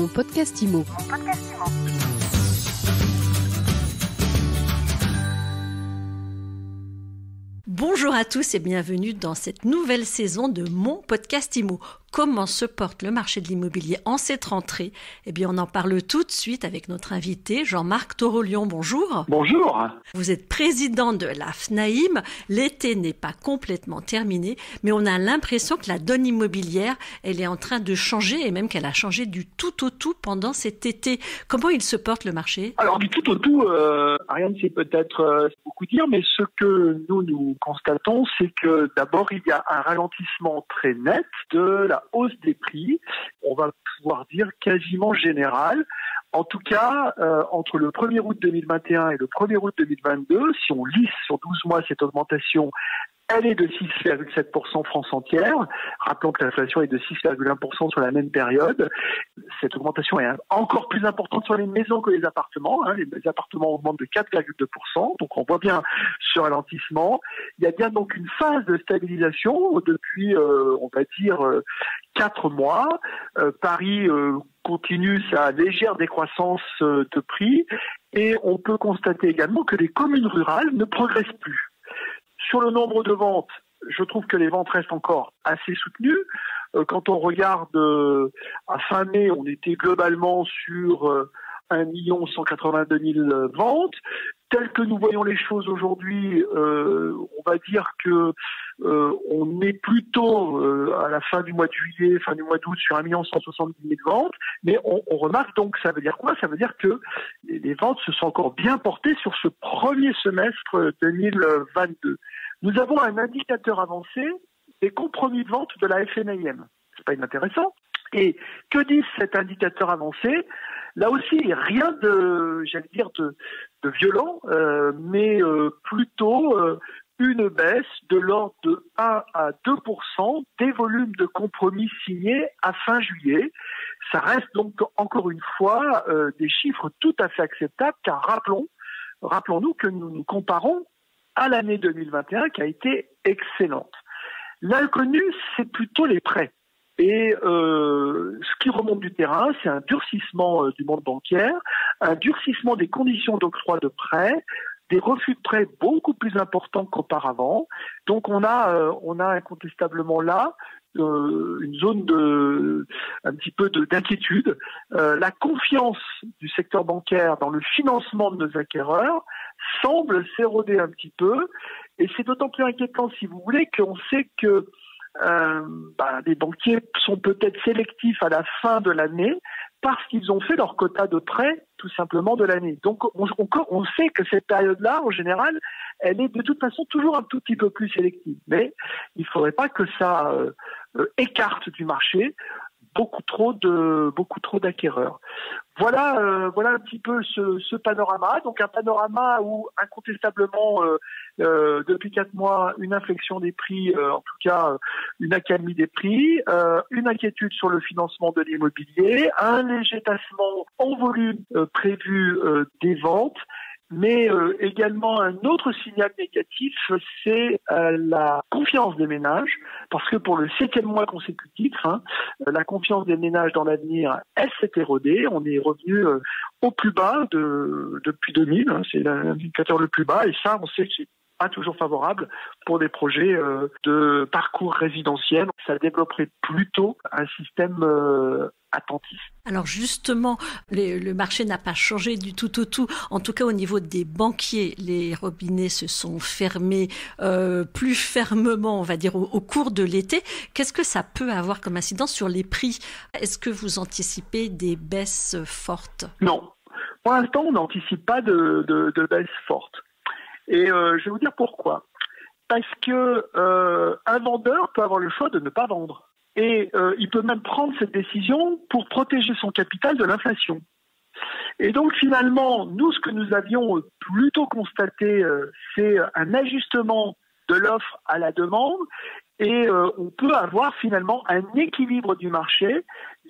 Mon podcast IMO. Bonjour à tous et bienvenue dans cette nouvelle saison de Mon podcast IMO. Comment se porte le marché de l'immobilier en cette rentrée ? Eh bien, on en parle tout de suite avec notre invité Jean-Marc Torolion. Bonjour. Bonjour. Vous êtes président de la FNAIM. L'été n'est pas complètement terminé, mais on a l'impression que la donne immobilière, elle est en train de changer et même qu'elle a changé du tout au tout pendant cet été. Comment il se porte le marché ? Alors du tout au tout, Ariane, c'est peut-être beaucoup dire, mais ce que nous constatons, c'est que d'abord il y a un ralentissement très net de la hausse des prix. On va pouvoir dire quasiment général. En tout cas, entre le 1er août 2021 et le 1er août 2022, si on lisse sur 12 mois cette augmentation, elle est de 6,7% France entière. Rappelons que l'inflation est de 6,1% sur la même période. Cette augmentation est encore plus importante sur les maisons que les appartements. Les appartements augmentent de 4,2%. Donc on voit bien ce ralentissement. Il y a bien donc une phase de stabilisation depuis, on va dire, 4 mois. Paris continue sa légère décroissance de prix. Et on peut constater également que les communes rurales ne progressent plus. Sur le nombre de ventes, je trouve que les ventes restent encore assez soutenues. Quand on regarde à fin mai, on était globalement sur 1 182 000 ventes. Tel que nous voyons les choses aujourd'hui, on va dire que on est plutôt à la fin du mois de juillet, fin du mois d'août sur 1 170 000 ventes. Mais on remarque donc, ça veut dire quoi ? Ça veut dire que les ventes se sont encore bien portées sur ce premier semestre 2022. Nous avons un indicateur avancé des compromis de vente de la FNAIM. C'est pas inintéressant. Et que dit cet indicateur avancé ? Là aussi, rien de violent, mais plutôt une baisse de l'ordre de 1 à 2% des volumes de compromis signés à fin juillet. Ça reste donc encore une fois des chiffres tout à fait acceptables, car rappelons-nous que nous nous comparons à l'année 2021 qui a été excellente. L'inconnu, c'est plutôt les prêts. Et ce qui remonte du terrain, c'est un durcissement du monde bancaire, un durcissement des conditions d'octroi de prêts, des refus de prêts beaucoup plus importants qu'auparavant. Donc on a incontestablement là une zone un petit peu d'inquiétude. La confiance du secteur bancaire dans le financement de nos acquéreurs semble s'éroder un petit peu, et c'est d'autant plus inquiétant, si vous voulez, qu'on sait que les banquiers sont peut-être sélectifs à la fin de l'année parce qu'ils ont fait leur quota de prêts tout simplement de l'année. Donc on sait que cette période-là, en général, elle est de toute façon toujours un tout petit peu plus sélective. Mais il ne faudrait pas que ça écarte du marché beaucoup trop d'acquéreurs. Voilà un petit peu ce panorama. Donc un panorama où incontestablement depuis 4 mois une inflexion des prix, en tout cas une accalmie des prix, une inquiétude sur le financement de l'immobilier, un léger tassement en volume prévu des ventes. Mais également un autre signal négatif, c'est la confiance des ménages, parce que pour le 7e mois consécutif, la confiance des ménages dans l'avenir, elle s'est érodée. On est revenu au plus bas depuis 2000, c'est l'indicateur le plus bas, et ça, on sait que c'est pas toujours favorable pour des projets de parcours résidentiel. Ça développerait plutôt un système attentif. Alors justement, le marché n'a pas changé du tout au tout. En tout cas, au niveau des banquiers, les robinets se sont fermés plus fermement, on va dire, au cours de l'été. Qu'est-ce que ça peut avoir comme incidence sur les prix ? Est-ce que vous anticipez des baisses fortes ? Non. Pour l'instant, on n'anticipe pas de baisse forte. Et je vais vous dire pourquoi. Parce que un vendeur peut avoir le choix de ne pas vendre. Et il peut même prendre cette décision pour protéger son capital de l'inflation. Et donc finalement, nous, ce que nous avions plutôt constaté, c'est un ajustement de l'offre à la demande. Et on peut avoir finalement un équilibre du marché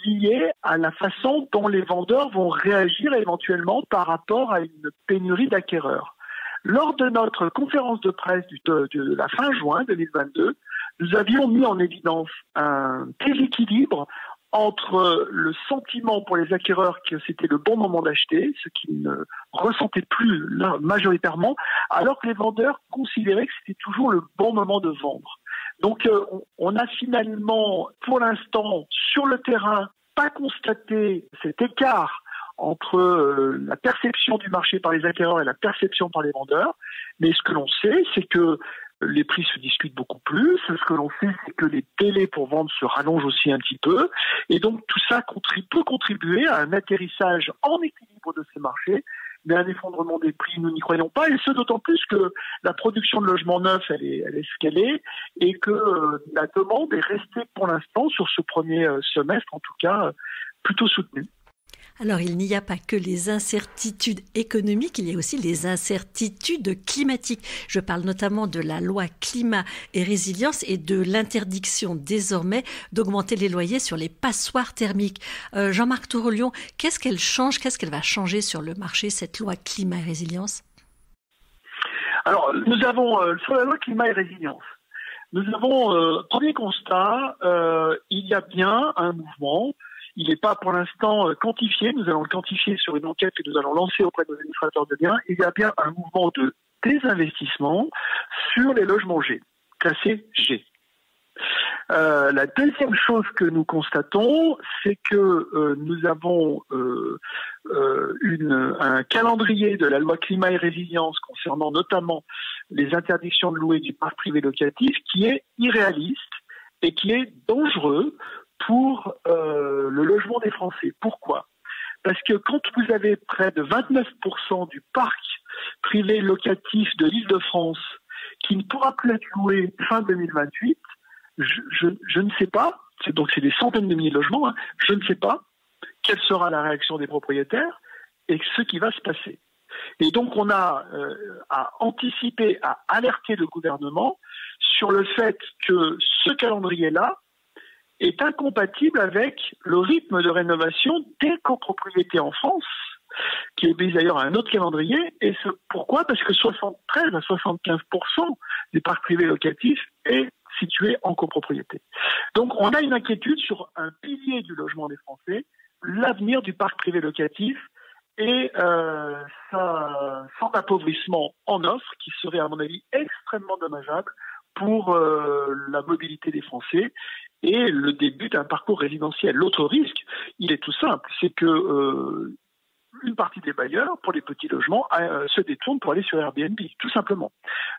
lié à la façon dont les vendeurs vont réagir éventuellement par rapport à une pénurie d'acquéreurs. Lors de notre conférence de presse de la fin juin 2022, nous avions mis en évidence un déséquilibre entre le sentiment pour les acquéreurs que c'était le bon moment d'acheter, ce qu'ils ne ressentaient plus là, majoritairement, alors que les vendeurs considéraient que c'était toujours le bon moment de vendre. Donc on a finalement, pour l'instant, sur le terrain, pas constaté cet écart entre la perception du marché par les acquéreurs et la perception par les vendeurs. Mais ce que l'on sait, c'est que les prix se discutent beaucoup plus. Ce que l'on sait, c'est que les délais pour vendre se rallongent aussi un petit peu. Et donc, tout ça peut contribuer à un atterrissage en équilibre de ces marchés. Mais un effondrement des prix, nous n'y croyons pas. Et ce, d'autant plus que la production de logements neufs, elle est ce qu'elle est. Et que la demande est restée pour l'instant, sur ce premier semestre, en tout cas, plutôt soutenue. Alors, il n'y a pas que les incertitudes économiques, il y a aussi les incertitudes climatiques. Je parle notamment de la loi climat et résilience et de l'interdiction désormais d'augmenter les loyers sur les passoires thermiques. Jean-Marc Torolion, qu'est-ce qu'elle change, qu'est-ce qu'elle va changer sur le marché, cette loi climat et résilience ? Alors, nous avons, sur la loi climat et résilience, nous avons, premier constat, il y a bien un mouvement. Il n'est pas pour l'instant quantifié. Nous allons le quantifier sur une enquête que nous allons lancer auprès de nos administrateurs de biens. Il y a bien un mouvement de désinvestissement sur les logements G, classés G. La deuxième chose que nous constatons, c'est que nous avons un calendrier de la loi climat et résilience concernant notamment les interdictions de louer du parc privé locatif qui est irréaliste et qui est dangereux pour le logement des Français. Pourquoi ? Parce que quand vous avez près de 29% du parc privé locatif de l'Île-de-France qui ne pourra plus être loué fin 2028, je ne sais pas, donc c'est des centaines de milliers de logements, hein, je ne sais pas quelle sera la réaction des propriétaires et ce qui va se passer. Et donc on a à anticiper, à alerter le gouvernement sur le fait que ce calendrier-là est incompatible avec le rythme de rénovation des copropriétés en France, qui obéit d'ailleurs à un autre calendrier. Et pourquoi ? Parce que 73 à 75% du parc privé locatif est situé en copropriété. Donc on a une inquiétude sur un pilier du logement des Français, l'avenir du parc privé locatif et son appauvrissement en offre, qui serait à mon avis extrêmement dommageable pour la mobilité des Français et le début d'un parcours résidentiel. L'autre risque, il est tout simple, c'est que une partie des bailleurs, pour les petits logements, se détournent pour aller sur Airbnb, tout simplement.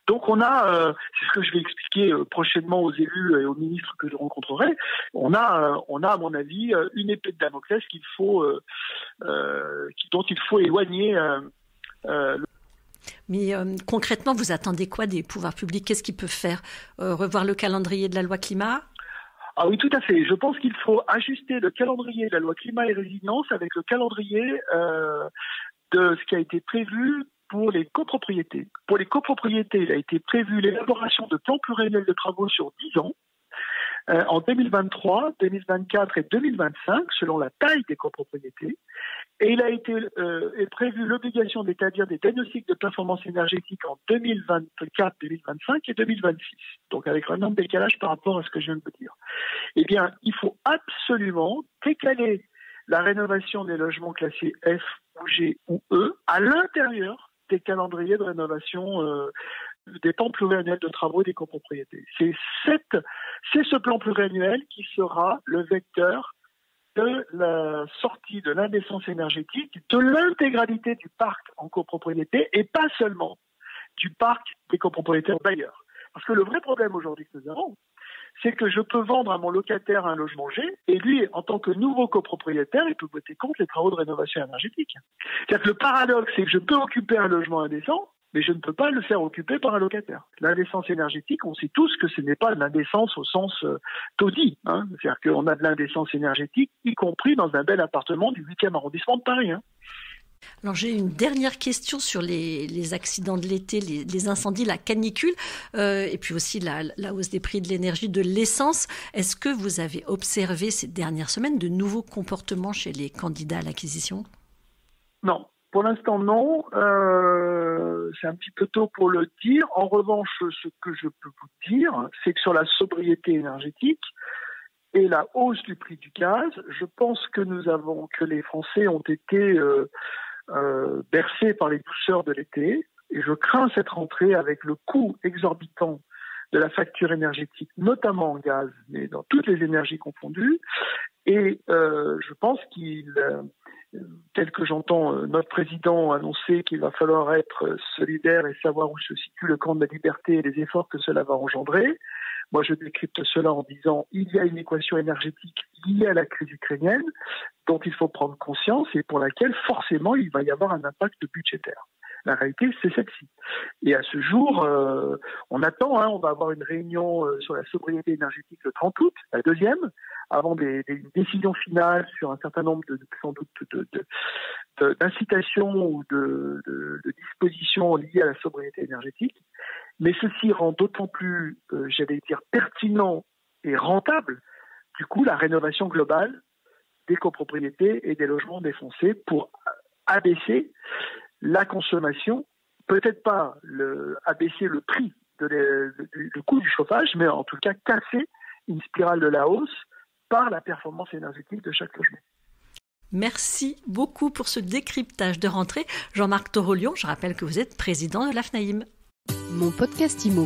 Donc on a, c'est ce que je vais expliquer prochainement aux élus et aux ministres que je rencontrerai, on a à mon avis une épée de Damoclès dont il faut éloigner Mais concrètement, vous attendez quoi des pouvoirs publics ? Qu'est-ce qu'ils peuvent faire ? Revoir le calendrier de la loi climat ? Ah oui, tout à fait. Je pense qu'il faut ajuster le calendrier de la loi climat et résilience avec le calendrier de ce qui a été prévu pour les copropriétés. Pour les copropriétés, il a été prévu l'élaboration de plans pluriannuels de travaux sur 10 ans, en 2023, 2024 et 2025, selon la taille des copropriétés. Et il a été prévu l'obligation d'établir des diagnostics de performance énergétique en 2024, 2025 et 2026. Donc avec un énorme décalage par rapport à ce que je viens de vous dire. Eh bien, il faut absolument décaler la rénovation des logements classés F ou G ou E à l'intérieur des calendriers de rénovation des plans pluriannuels de travaux des copropriétés. C'est ce plan pluriannuel qui sera le vecteur de la sortie de l'indécence énergétique de l'intégralité du parc en copropriété et pas seulement du parc des copropriétaires bailleurs. Parce que le vrai problème aujourd'hui que nous avons, c'est que je peux vendre à mon locataire un logement G et lui, en tant que nouveau copropriétaire, il peut voter contre les travaux de rénovation énergétique. C'est-à-dire que le paradoxe, c'est que je peux occuper un logement indécent, mais je ne peux pas le faire occuper par un locataire. L'indécence énergétique, on sait tous que ce n'est pas de l'indécence au sens taudis. Hein. C'est-à-dire qu'on a de l'indécence énergétique, y compris dans un bel appartement du 8e arrondissement de Paris. Hein. Alors j'ai une dernière question sur les accidents de l'été, les incendies, la canicule, et puis aussi la hausse des prix de l'énergie, de l'essence. Est-ce que vous avez observé ces dernières semaines de nouveaux comportements chez les candidats à l'acquisition ? Non. Pour l'instant, non. C'est un petit peu tôt pour le dire. En revanche, ce que je peux vous dire, c'est que sur la sobriété énergétique, et la hausse du prix du gaz, je pense que les Français ont été bercés par les douceurs de l'été, et je crains cette rentrée avec le coût exorbitant de la facture énergétique, notamment en gaz, mais dans toutes les énergies confondues. Et je pense tel que j'entends notre président annoncer qu'il va falloir être solidaire et savoir où se situe le camp de la liberté et les efforts que cela va engendrer. Moi, je décrypte cela en disant il y a une équation énergétique liée à la crise ukrainienne dont il faut prendre conscience et pour laquelle forcément il va y avoir un impact budgétaire. La réalité, c'est celle-ci. Et à ce jour, on attend, on va avoir une réunion sur la sobriété énergétique le 30 août, la deuxième, avant des décisions finales sur un certain nombre sans doute d'incitations ou de dispositions liées à la sobriété énergétique. Mais ceci rend d'autant plus, pertinent et rentable, du coup, la rénovation globale des copropriétés et des logements des Français pour abaisser la consommation, peut-être pas abaisser le prix du coût du chauffage, mais en tout cas casser une spirale de la hausse par la performance énergétique de chaque logement. Merci beaucoup pour ce décryptage de rentrée. Jean-Marc Torolion, je rappelle que vous êtes président de l'AFNAIM. Mon podcast IMO.